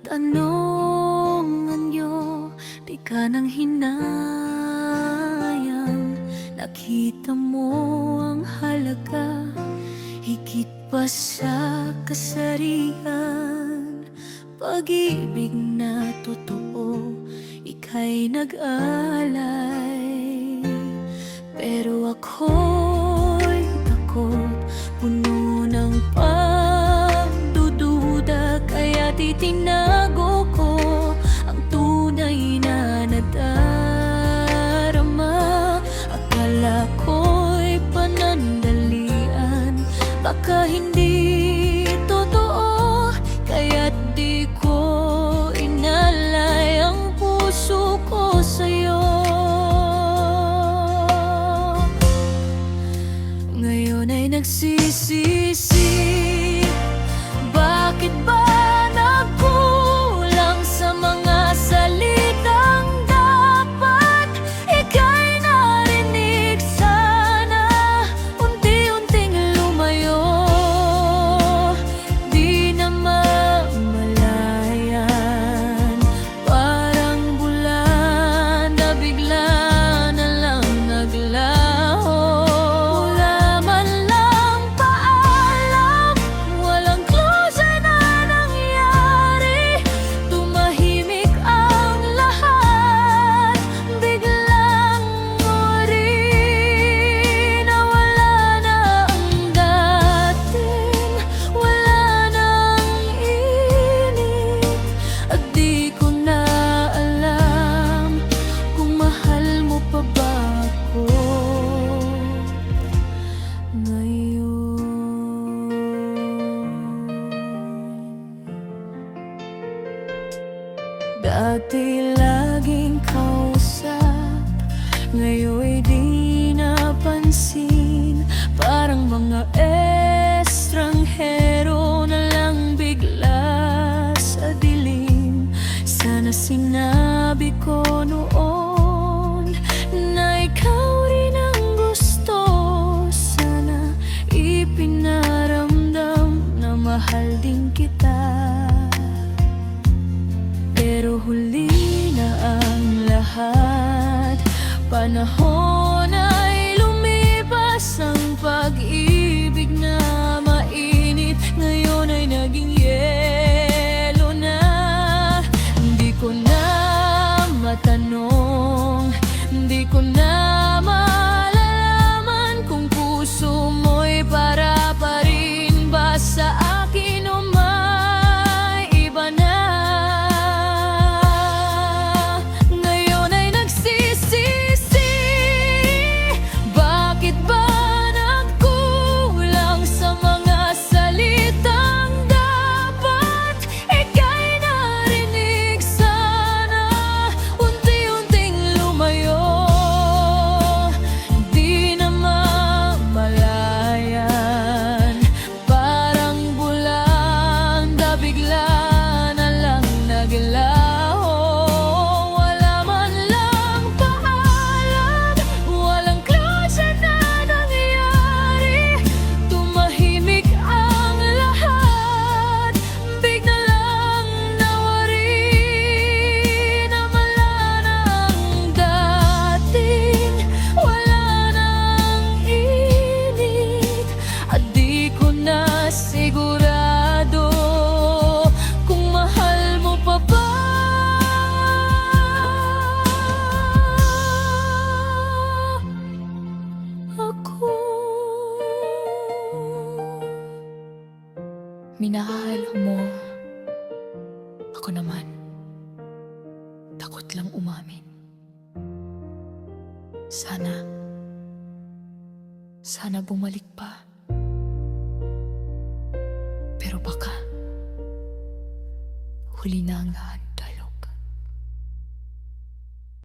anong anyo, di ka nang hinayang. Nakita mo ang halaga, higit pa sa kasarian. Pag-ibig na totoo, ika'y nag-alay. Pero ako'y takot, puno ng pagdududa, kaya titinago ko ang tunay na nadarama. Akala ko'y panandalian, baka hindi totoo, kaya't di ko inalay ang puso ko sa'yo. Ngayon ay nagsisisi, bakit ba nagkulang sa mga salitang dapat ika'y narinig? Sana unti-unting lumayo, di na mamalayan. Parang bulan na bigla na lang naglaho. Wala man lang paalam, walang closure na nangyari. Tumahimik ang lahat, biglang uri na wala na ang dating. Wala nang init, at di ko na alam kung mahal mo pa ba ako ngayon. Dati laging kausap, ngayon'y di napansin. Parang mga estranghero na lang bigla sa dilim. Sana sinabi ko noon na ikaw rin ang gusto. Sana ipinaramdam na mahal din kita. Pero huli na ang lahat, panahon ay lumipas. Ang pag-ibig na mainit ngayon ay naging yelo na. Hindi ko na matanong, hindi ko na malalaman kung puso mo'y para pa rin ba sa akin o may iba na. Ngayon ay nagsisisi, bakit ba nagkulang sa mga salitang dapat ika'y narinig? Sana unti-unting lumayo, di na mamalayan. Parang bulan na bigla na lang naglaho. Wala man lang paalam, walang closure na nangyari. Tumahimik ang lahat, bigla lang nawari na wala na ang dating. Wala nang init, at di ko na sigurado kung mahal mo pa ba ako. Minahal mo, ako naman takot lang umamin. Sana bumalik pa. Pero baka huli na ang lahat.